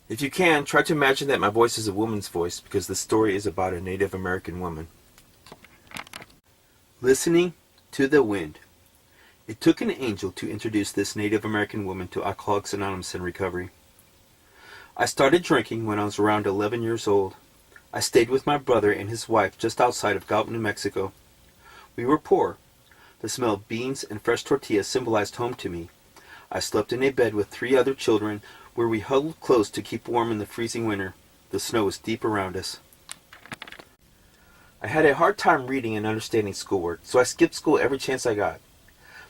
If you can, try to imagine that my voice is a woman's voice because the story is about a Native American woman. Listening to the wind. It took an angel to introduce this Native American woman to Alcoholics Anonymous and recovery. I started drinking when I was around 11 years old. I stayed with my brother and his wife just outside of Gallup, New Mexico. We were poor. The smell of beans and fresh tortillas symbolized home to me. I slept in a bed with 3 other children where we huddled close to keep warm in the freezing winter. The snow was deep around us. I had a hard time reading and understanding schoolwork, so I skipped school every chance I got.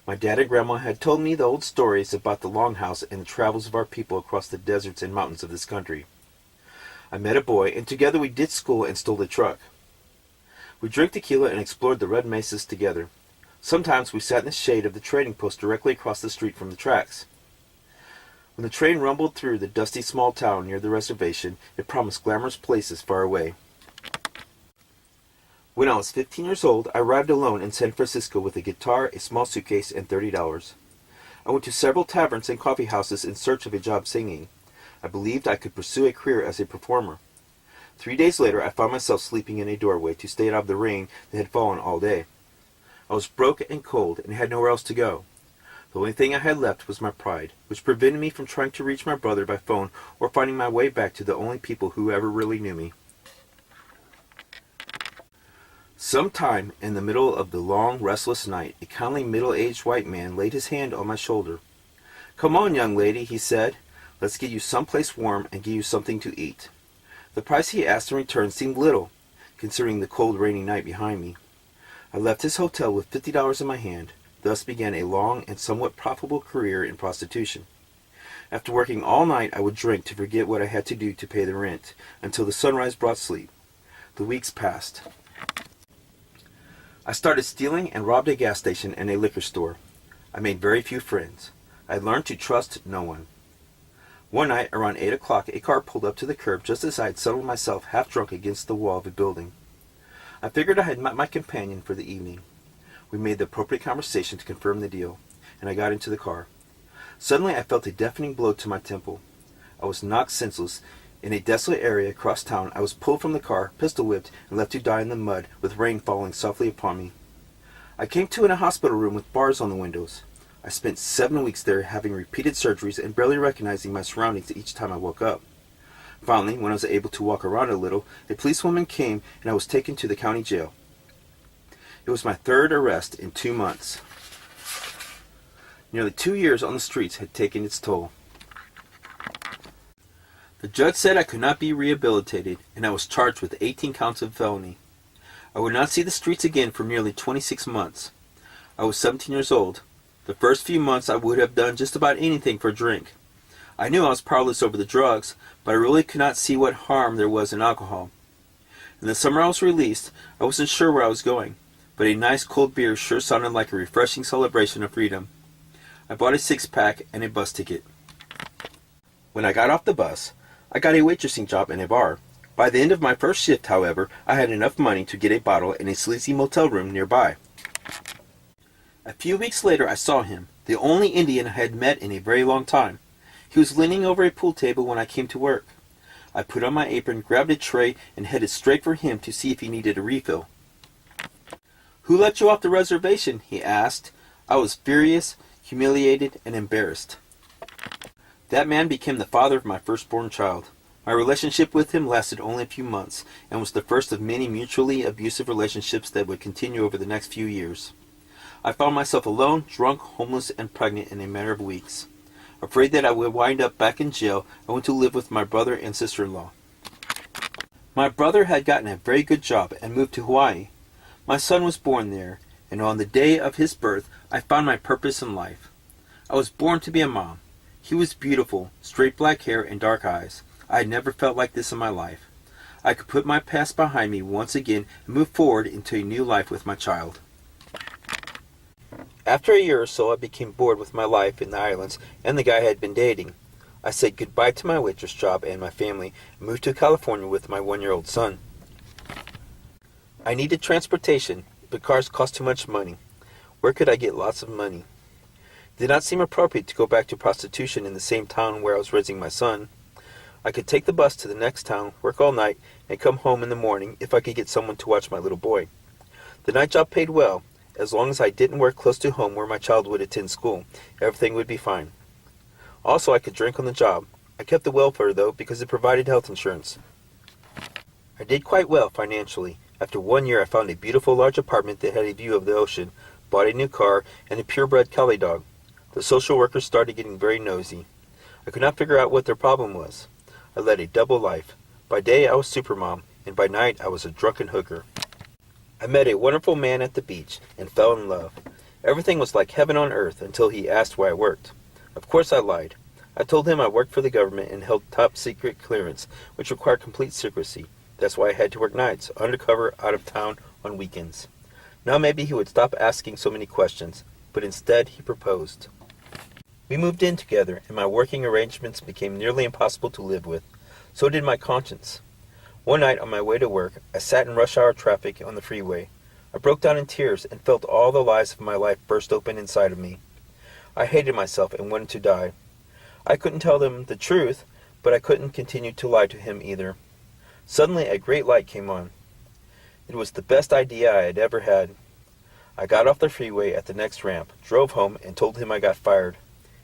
My dad and grandma had told me the old stories about the longhouse and the travels of our people across the deserts and mountains of this country. I met a boy, and together we ditched school and stole a truck. We drank tequila and explored the red mesas together. Sometimes we sat in the shade of the trading post directly across the street from the tracks. When the train rumbled through the dusty small town near the reservation, it promised glamorous places far away. When I was 15 years old, I arrived alone in San Francisco with a guitar, a small suitcase, and $30. I went to several taverns and coffee houses in search of a job singing. I believed I could pursue a career as a performer. 3 days later, I found myself sleeping in a doorway to stay out of the rain that had fallen all day. I was broke and cold and had nowhere else to go. The only thing I had left was my pride, which prevented me from trying to reach my brother by phone or finding my way back to the only people who ever really knew me. Sometime in the middle of the long, restless night, a kindly middle-aged white man laid his hand on my shoulder. "Come on, young lady," he said. "Let's get you someplace warm and give you something to eat." The price he asked in return seemed little, considering the cold, rainy night behind me. I left his hotel with $50 in my hand. Thus began a long and somewhat profitable career in prostitution. After working all night, I would drink to forget what I had to do to pay the rent, until the sunrise brought sleep. The weeks passed. I started stealing and robbed a gas station and a liquor store. I made very few friends. I learned to trust no one. One night, around 8 o'clock, a car pulled up to the curb just as I had settled myself half drunk against the wall of a building. I figured I had met my companion for the evening. We made the appropriate conversation to confirm the deal, and I got into the car. Suddenly I felt a deafening blow to my temple. I was knocked senseless. In a desolate area across town, I was pulled from the car, pistol-whipped, and left to die in the mud, with rain falling softly upon me. I came to in a hospital room with bars on the windows. I spent 7 weeks there, having repeated surgeries and barely recognizing my surroundings each time I woke up. Finally, when I was able to walk around a little, a policewoman came and I was taken to the county jail. It was my 3rd arrest in 2 months. Nearly 2 years on the streets had taken its toll. The judge said I could not be rehabilitated, and I was charged with 18 counts of felony. I would not see the streets again for nearly 26 months. I was 17 years old. The first few months I would have done just about anything for a drink. I knew I was powerless over the drugs, but I really could not see what harm there was in alcohol. In the summer I was released, I wasn't sure where I was going, but a nice cold beer sure sounded like a refreshing celebration of freedom. I bought a 6-pack and a bus ticket. When I got off the bus, I got a waitressing job in a bar. By the end of my first shift, however, I had enough money to get a bottle in a sleazy motel room nearby. A few weeks later I saw him, the only Indian I had met in a very long time. He was leaning over a pool table when I came to work. I put on my apron, grabbed a tray, and headed straight for him to see if he needed a refill. "Who let you off the reservation?" he asked. I was furious, humiliated, and embarrassed. That man became the father of my firstborn child. My relationship with him lasted only a few months, and was the first of many mutually abusive relationships that would continue over the next few years. I found myself alone, drunk, homeless, and pregnant in a matter of weeks. Afraid that I would wind up back in jail, I went to live with my brother and sister-in-law. My brother had gotten a very good job and moved to Hawaii. My son was born there, and on the day of his birth, I found my purpose in life. I was born to be a mom. He was beautiful, straight black hair and dark eyes. I had never felt like this in my life. I could put my past behind me once again and move forward into a new life with my child. After a year or so, I became bored with my life in the islands and the guy I had been dating. I said goodbye to my waitress job and my family and moved to California with my 1-year-old son. I needed transportation, but cars cost too much money. Where could I get lots of money? It did not seem appropriate to go back to prostitution in the same town where I was raising my son. I could take the bus to the next town, work all night, and come home in the morning if I could get someone to watch my little boy. The night job paid well. As long as I didn't work close to home where my child would attend school, everything would be fine. Also, I could drink on the job. I kept the welfare, though, because it provided health insurance. I did quite well financially. After 1 year, I found a beautiful large apartment that had a view of the ocean, bought a new car, and a purebred collie dog. The social workers started getting very nosy. I could not figure out what their problem was. I led a double life. By day, I was supermom, and by night, I was a drunken hooker. I met a wonderful man at the beach and fell in love. Everything was like heaven on earth until he asked where I worked. Of course I lied. I told him I worked for the government and held top secret clearance, which required complete secrecy. That's why I had to work nights, undercover, out of town, on weekends. Now maybe he would stop asking so many questions, but instead he proposed. We moved in together, and my working arrangements became nearly impossible to live with. So did my conscience. One night on my way to work, I sat in rush hour traffic on the freeway. I broke down in tears and felt all the lies of my life burst open inside of me. I hated myself and wanted to die. I couldn't tell them the truth, but I couldn't continue to lie to him either. Suddenly a great light came on. It was the best idea I had ever had. I got off the freeway at the next ramp, drove home, and told him I got fired.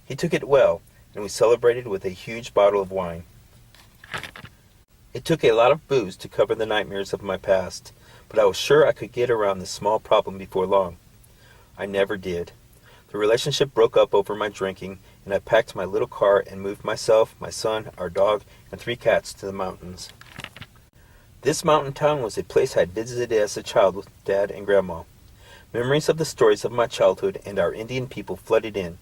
He took it well, and we celebrated with a huge bottle of wine. It took a lot of booze to cover the nightmares of my past, but I was sure I could get around this small problem before long. I never did. The relationship broke up over my drinking, and I packed my little car and moved myself, my son, our dog, and 3 cats to the mountains. This mountain town was a place I had visited as a child with Dad and Grandma. Memories of the stories of my childhood and our Indian people flooded in.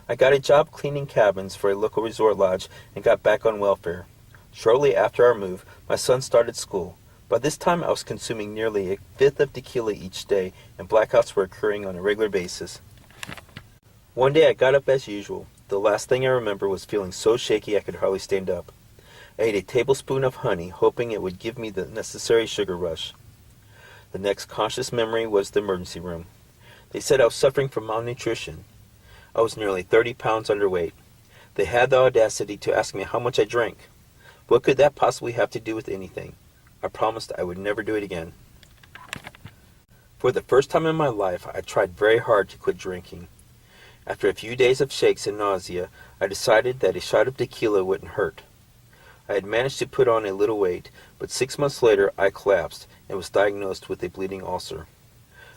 I got a job cleaning cabins for a local resort lodge and got back on welfare. Shortly after our move, my son started school. By this time, I was consuming nearly a fifth of tequila each day, and blackouts were occurring on a regular basis. One day I got up as usual. The last thing I remember was feeling so shaky I could hardly stand up. I ate a tablespoon of honey, hoping it would give me the necessary sugar rush. The next conscious memory was the emergency room. They said I was suffering from malnutrition. I was nearly 30 pounds underweight. They had the audacity to ask me how much I drank. What could that possibly have to do with anything? I promised I would never do it again. For the first time in my life, I tried very hard to quit drinking. After a few days of shakes and nausea, I decided that a shot of tequila wouldn't hurt. I had managed to put on a little weight, but 6 months later I collapsed and was diagnosed with a bleeding ulcer.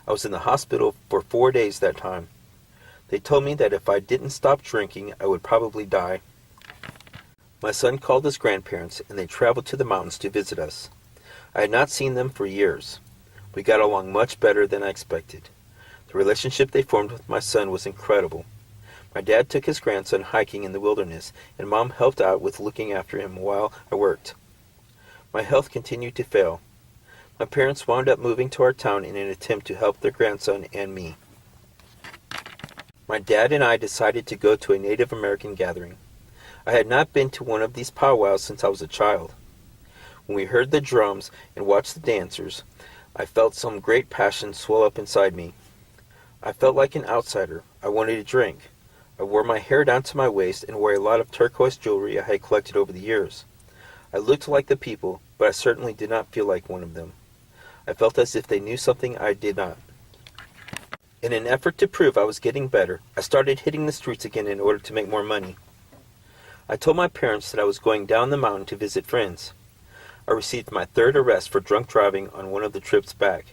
I was in the hospital for 4 days that time. They told me that if I didn't stop drinking, I would probably die. My son called his grandparents, and they traveled to the mountains to visit us. I had not seen them for years. We got along much better than I expected. The relationship they formed with my son was incredible. My dad took his grandson hiking in the wilderness, and Mom helped out with looking after him while I worked. My health continued to fail. My parents wound up moving to our town in an attempt to help their grandson and me. My dad and I decided to go to a Native American gathering. I had not been to one of these powwows since I was a child. When we heard the drums and watched the dancers, I felt some great passion swell up inside me. I felt like an outsider. I wanted a drink. I wore my hair down to my waist and wore a lot of turquoise jewelry I had collected over the years. I looked like the people, but I certainly did not feel like one of them. I felt as if they knew something I did not. In an effort to prove I was getting better, I started hitting the streets again in order to make more money. I told my parents that I was going down the mountain to visit friends. I received my 3rd arrest for drunk driving on one of the trips back.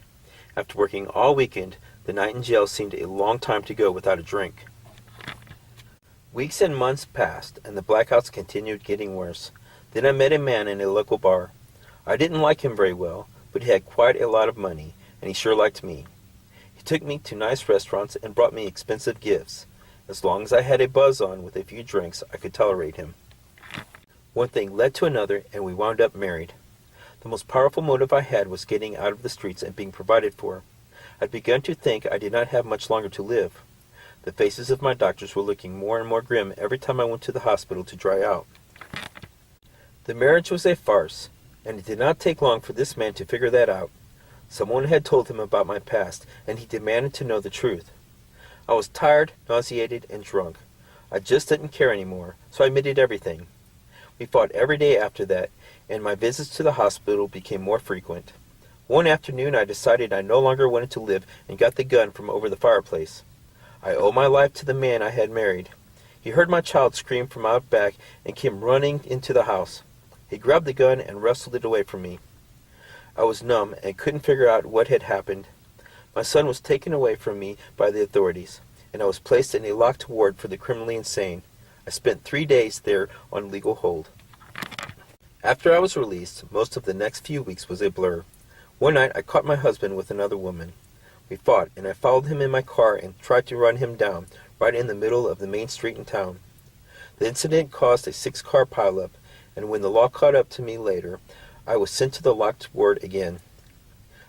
After working all weekend, the night in jail seemed a long time to go without a drink. Weeks and months passed, and the blackouts continued getting worse. Then I met a man in a local bar. I didn't like him very well, but he had quite a lot of money, and he sure liked me. He took me to nice restaurants and brought me expensive gifts. As long as I had a buzz on with a few drinks, I could tolerate him. One thing led to another, and we wound up married. The most powerful motive I had was getting out of the streets and being provided for. I'd begun to think I did not have much longer to live. The faces of my doctors were looking more and more grim every time I went to the hospital to dry out. The marriage was a farce, and it did not take long for this man to figure that out. Someone had told him about my past, and he demanded to know the truth. I was tired, nauseated, and drunk. I just didn't care anymore, so I admitted everything. We fought every day after that, and my visits to the hospital became more frequent. One afternoon I decided I no longer wanted to live and got the gun from over the fireplace. I owe my life to the man I had married. He heard my child scream from out back and came running into the house. He grabbed the gun and wrestled it away from me. I was numb and couldn't figure out what had happened. My son was taken away from me by the authorities, and I was placed in a locked ward for the criminally insane. I spent 3 days there on legal hold. After I was released, most of the next few weeks was a blur. One night I caught my husband with another woman. We fought, and I followed him in my car and tried to run him down, right in the middle of the main street in town. The incident caused a 6-car pileup, and when the law caught up to me later, I was sent to the locked ward again.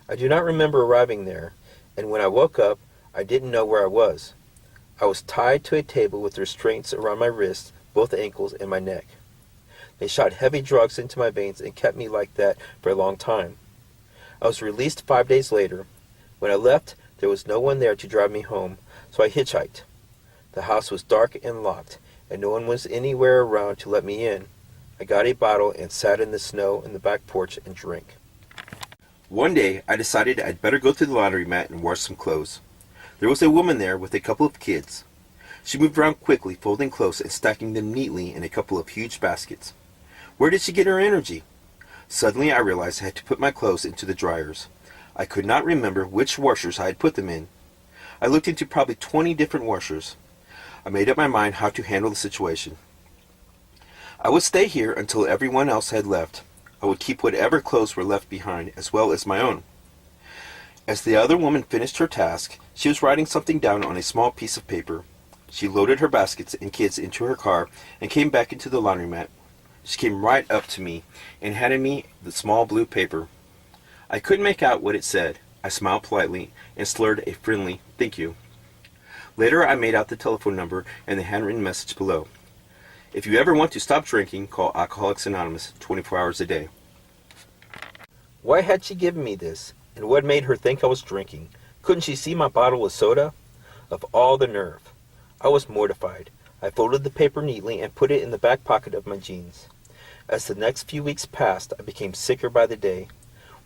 I do not remember arriving there, and when I woke up, I didn't know where I was. I was tied to a table with restraints around my wrists, both ankles, and my neck. They shot heavy drugs into my veins and kept me like that for a long time. I was released 5 days later. When I left, there was no one there to drive me home, so I hitchhiked. The house was dark and locked, and no one was anywhere around to let me in. I got a bottle and sat in the snow in the back porch and drank. One day, I decided I'd better go to the laundromat and wash some clothes. There was a woman there with a couple of kids. She moved around quickly, folding clothes and stacking them neatly in a couple of huge baskets. Where did she get her energy? Suddenly I realized I had to put my clothes into the dryers. I could not remember which washers I had put them in. I looked into probably 20 different washers. I made up my mind how to handle the situation. I would stay here until everyone else had left. I would keep whatever clothes were left behind, as well as my own. As the other woman finished her task, she was writing something down on a small piece of paper. She loaded her baskets and kids into her car and came back into the laundromat. She came right up to me and handed me the small blue paper. I couldn't make out what it said. I smiled politely and slurred a friendly "thank you." Later I made out the telephone number and the handwritten message below. If you ever want to stop drinking, call Alcoholics Anonymous 24 hours a day. Why had she given me this? And what made her think I was drinking? Couldn't she see my bottle of soda? Of all the nerve. I was mortified. I folded the paper neatly and put it in the back pocket of my jeans. As the next few weeks passed, I became sicker by the day.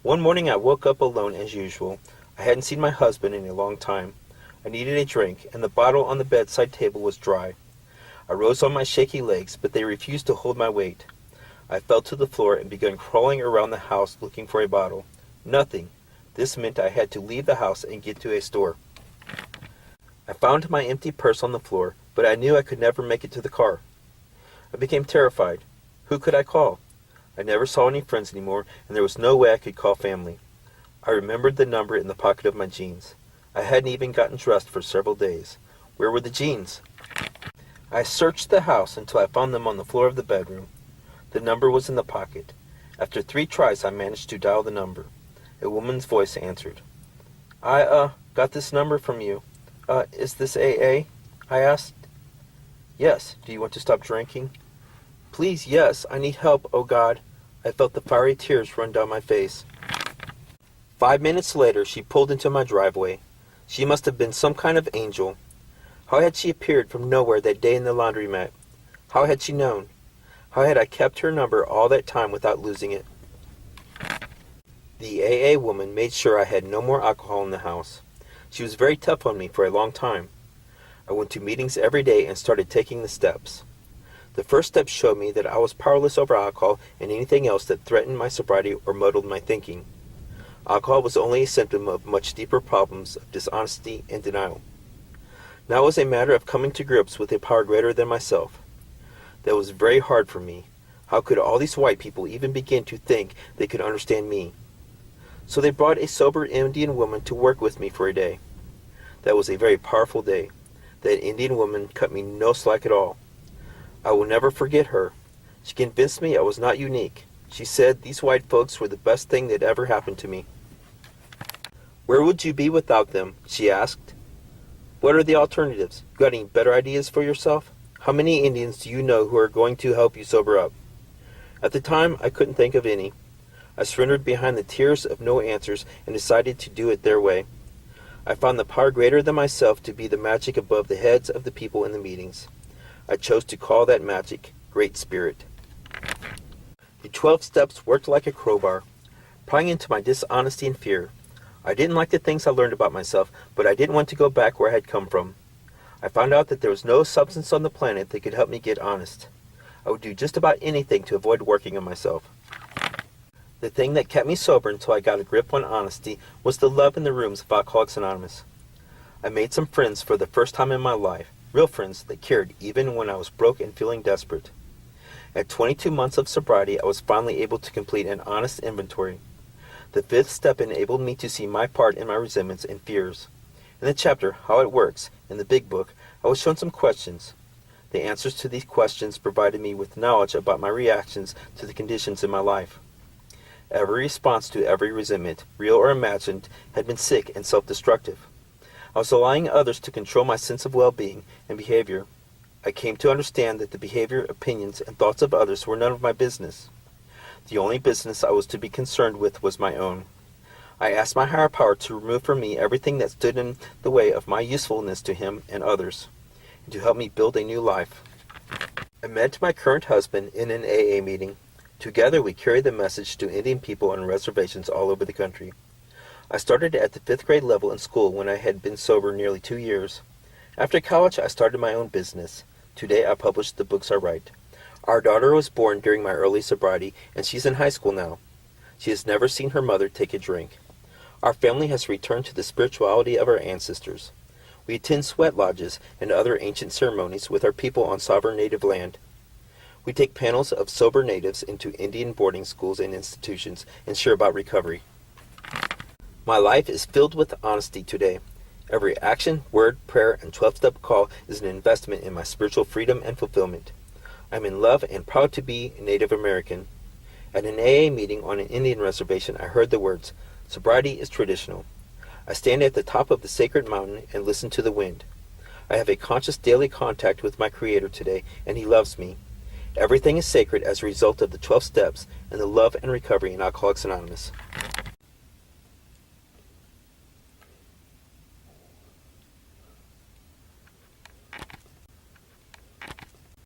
One morning I woke up alone as usual. I hadn't seen my husband in a long time. I needed a drink, and the bottle on the bedside table was dry. I rose on my shaky legs, but they refused to hold my weight. I fell to the floor and began crawling around the house looking for a bottle. Nothing. This meant I had to leave the house and get to a store. I found my empty purse on the floor, but I knew I could never make it to the car. I became terrified. Who could I call? I never saw any friends anymore, and there was no way I could call family. I remembered the number in the pocket of my jeans. I hadn't even gotten dressed for several days. Where were the jeans? I searched the house until I found them on the floor of the bedroom. The number was in the pocket. After 3 tries, I managed to dial the number. A woman's voice answered. I got this number from you. Is this AA? I asked. Yes. Do you want to stop drinking? Please, yes. I need help, oh God. I felt the fiery tears run down my face. 5 minutes later, she pulled into my driveway. She must have been some kind of angel. How had she appeared from nowhere that day in the laundromat? How had she known? How had I kept her number all that time without losing it? The AA woman made sure I had no more alcohol in the house. She was very tough on me for a long time. I went to meetings every day and started taking the steps. The first step showed me that I was powerless over alcohol and anything else that threatened my sobriety or muddled my thinking. Alcohol was only a symptom of much deeper problems of dishonesty and denial. Now it was a matter of coming to grips with a power greater than myself. That was very hard for me. How could all these white people even begin to think they could understand me? So they brought a sober Indian woman to work with me for a day. That was a very powerful day. That Indian woman cut me no slack at all. I will never forget her. She convinced me I was not unique. She said these white folks were the best thing that ever happened to me. Where would you be without them? She asked. What are the alternatives? Got any better ideas for yourself? How many Indians do you know who are going to help you sober up? At the time, I couldn't think of any. I surrendered behind the tears of no answers and decided to do it their way. I found the power greater than myself to be the magic above the heads of the people in the meetings. I chose to call that magic Great Spirit. The 12 steps worked like a crowbar, prying into my dishonesty and fear. I didn't like the things I learned about myself, but I didn't want to go back where I had come from. I found out that there was no substance on the planet that could help me get honest. I would do just about anything to avoid working on myself. The thing that kept me sober until I got a grip on honesty was the love in the rooms of Alcoholics Anonymous. I made some friends for the first time in my life, real friends that cared even when I was broke and feeling desperate. At 22 months of sobriety, I was finally able to complete an honest inventory. The 5th step enabled me to see my part in my resentments and fears. In the chapter, How It Works, in the Big Book, I was shown some questions. The answers to these questions provided me with knowledge about my reactions to the conditions in my life. Every response to every resentment, real or imagined, had been sick and self-destructive. I was allowing others to control my sense of well-being and behavior. I came to understand that the behavior, opinions, and thoughts of others were none of my business. The only business I was to be concerned with was my own. I asked my higher power to remove from me everything that stood in the way of my usefulness to him and others, and to help me build a new life. I met my current husband in an AA meeting. Together we carried the message to Indian people on reservations all over the country. I started at the 5th grade level in school when I had been sober nearly 2 years. After college, I started my own business. Today I publish the books I write. Our daughter was born during my early sobriety, and she's in high school now. She has never seen her mother take a drink. Our family has returned to the spirituality of our ancestors. We attend sweat lodges and other ancient ceremonies with our people on sovereign native land. We take panels of sober natives into Indian boarding schools and institutions and share about recovery. My life is filled with honesty today. Every action, word, prayer, and 12-step call is an investment in my spiritual freedom and fulfillment. I'm in love and proud to be Native American. At an AA meeting on an Indian reservation, I heard the words, "Sobriety is traditional." I stand at the top of the sacred mountain and listen to the wind. I have a conscious daily contact with my Creator today, and He loves me. Everything is sacred as a result of the 12 steps and the love and recovery in Alcoholics Anonymous.